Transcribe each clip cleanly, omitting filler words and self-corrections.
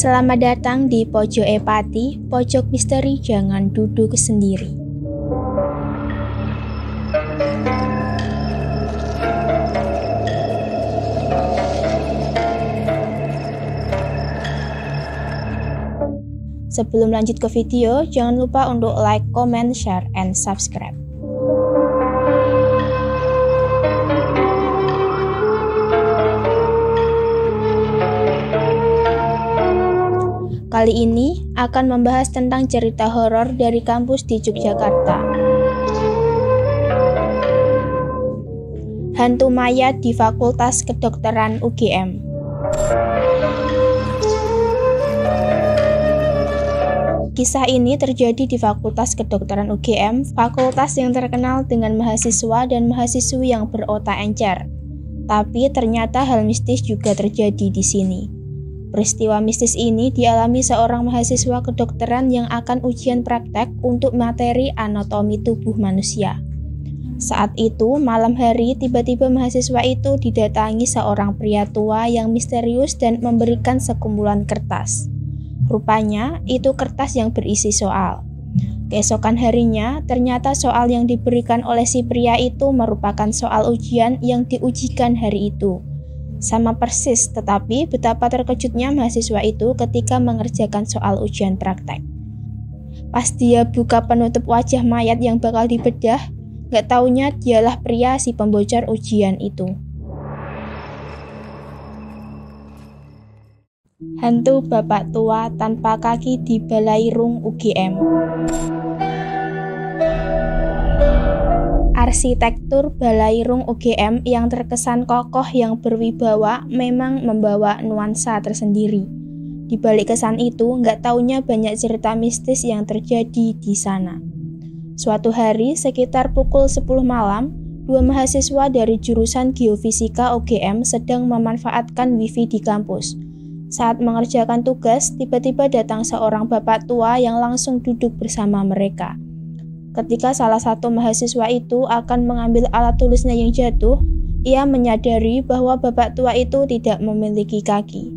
Selamat datang di Pojok Epati, pojok misteri jangan duduk sendiri. Sebelum lanjut ke video, jangan lupa untuk like, comment, share, and subscribe. Kali ini akan membahas tentang cerita horor dari kampus di Yogyakarta. Hantu mayat di Fakultas Kedokteran UGM. Kisah ini terjadi di Fakultas Kedokteran UGM, fakultas yang terkenal dengan mahasiswa dan mahasiswi yang berotak encer. Tapi ternyata hal mistis juga terjadi di sini. Peristiwa mistis ini dialami seorang mahasiswa kedokteran yang akan ujian praktek untuk materi anatomi tubuh manusia. Saat itu, malam hari, tiba-tiba mahasiswa itu didatangi seorang pria tua yang misterius dan memberikan sekumpulan kertas. Rupanya, itu kertas yang berisi soal. Keesokan harinya, ternyata soal yang diberikan oleh si pria itu merupakan soal ujian yang diujikan hari itu. Sama persis, tetapi betapa terkejutnya mahasiswa itu ketika mengerjakan soal ujian praktek. Pas dia buka penutup wajah mayat yang bakal dibedah, gak taunya dialah pria si pembocor ujian itu. Hantu bapak tua tanpa kaki di Balairung UGM. Arsitektur Balairung UGM yang terkesan kokoh yang berwibawa memang membawa nuansa tersendiri. Di balik kesan itu, nggak taunya banyak cerita mistis yang terjadi di sana. Suatu hari, sekitar pukul 10 malam, dua mahasiswa dari jurusan Geofisika UGM sedang memanfaatkan wifi di kampus. Saat mengerjakan tugas, tiba-tiba datang seorang bapak tua yang langsung duduk bersama mereka. Ketika salah satu mahasiswa itu akan mengambil alat tulisnya yang jatuh, ia menyadari bahwa bapak tua itu tidak memiliki kaki.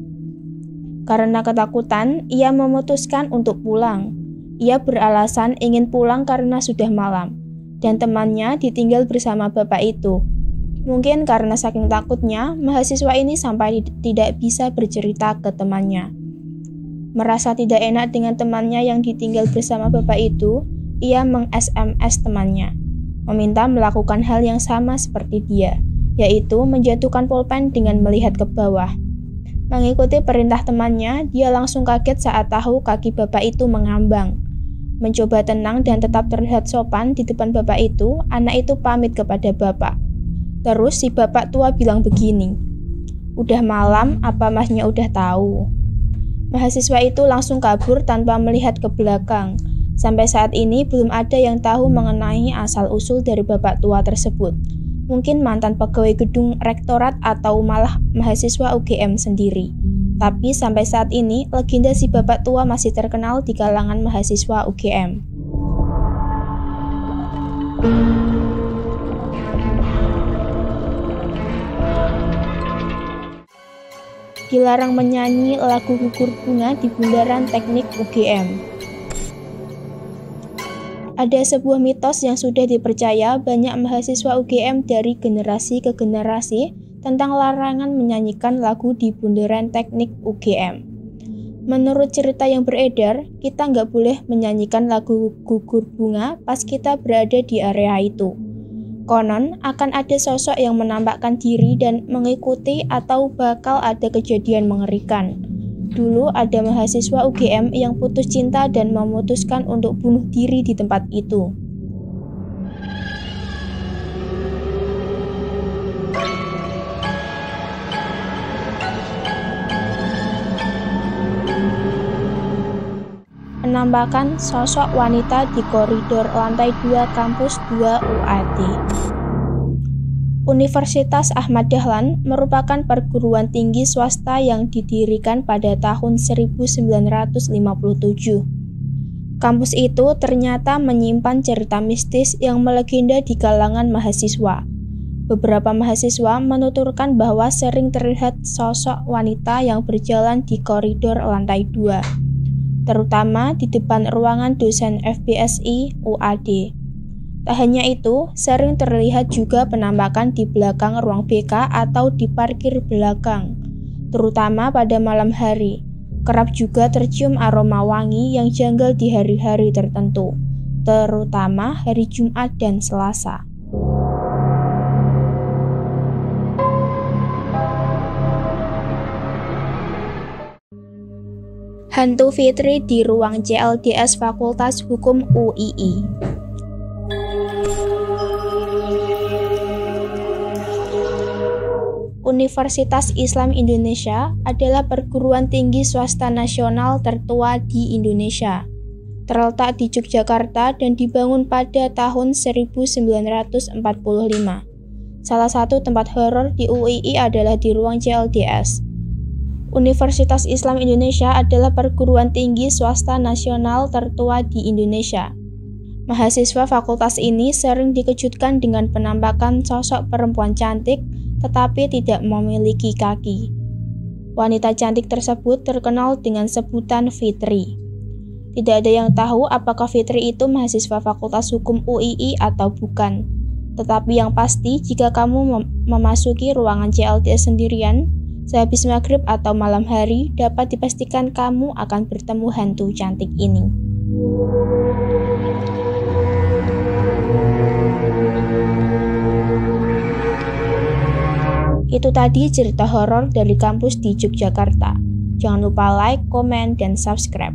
Karena ketakutan, ia memutuskan untuk pulang. Ia beralasan ingin pulang karena sudah malam, dan temannya ditinggal bersama bapak itu. Mungkin karena saking takutnya, mahasiswa ini sampai tidak bisa bercerita ke temannya. Merasa tidak enak dengan temannya yang ditinggal bersama bapak itu, ia meng-SMS temannya, meminta melakukan hal yang sama seperti dia, yaitu menjatuhkan pulpen dengan melihat ke bawah. Mengikuti perintah temannya, dia langsung kaget saat tahu kaki bapak itu mengambang. Mencoba tenang dan tetap terlihat sopan di depan bapak itu, anak itu pamit kepada bapak. Terus si bapak tua bilang begini, "Udah malam, apa masnya udah tahu?" Mahasiswa itu langsung kabur tanpa melihat ke belakang. Sampai saat ini belum ada yang tahu mengenai asal-usul dari bapak tua tersebut. Mungkin mantan pegawai gedung rektorat atau malah mahasiswa UGM sendiri. Tapi sampai saat ini, legenda si bapak tua masih terkenal di kalangan mahasiswa UGM. Dilarang menyanyi lagu Gugur Bunga di Bundaran Teknik UGM. Ada sebuah mitos yang sudah dipercaya banyak mahasiswa UGM dari generasi ke generasi tentang larangan menyanyikan lagu di Bundaran Teknik UGM. Menurut cerita yang beredar, kita nggak boleh menyanyikan lagu Gugur Bunga pas kita berada di area itu. Konon, akan ada sosok yang menampakkan diri dan mengikuti atau bakal ada kejadian mengerikan. Dulu ada mahasiswa UGM yang putus cinta dan memutuskan untuk bunuh diri di tempat itu. Penampakan sosok wanita di koridor lantai 2 kampus 2 UAD. Universitas Ahmad Dahlan merupakan perguruan tinggi swasta yang didirikan pada tahun 1957. Kampus itu ternyata menyimpan cerita mistis yang melegenda di kalangan mahasiswa. Beberapa mahasiswa menuturkan bahwa sering terlihat sosok wanita yang berjalan di koridor lantai 2, terutama di depan ruangan dosen FBSI UAD. Tak hanya itu, sering terlihat juga penampakan di belakang ruang BK atau di parkir belakang, terutama pada malam hari. Kerap juga tercium aroma wangi yang janggal di hari-hari tertentu, terutama hari Jumat dan Selasa. Hantu Fitri di ruang CLDS Fakultas Hukum UII. Universitas Islam Indonesia adalah perguruan tinggi swasta nasional tertua di Indonesia. Terletak di Yogyakarta dan dibangun pada tahun 1945. Salah satu tempat horor di UII adalah di ruang CLDS. Universitas Islam Indonesia adalah perguruan tinggi swasta nasional tertua di Indonesia. Mahasiswa fakultas ini sering dikejutkan dengan penampakan sosok perempuan cantik tetapi tidak memiliki kaki. Wanita cantik tersebut terkenal dengan sebutan Fitri. Tidak ada yang tahu apakah Fitri itu mahasiswa Fakultas Hukum UII atau bukan. Tetapi yang pasti, jika kamu memasuki ruangan CLDS sendirian, sehabis maghrib atau malam hari, dapat dipastikan kamu akan bertemu hantu cantik ini. Itu tadi cerita horor dari kampus di Yogyakarta. Jangan lupa like, komen, dan subscribe.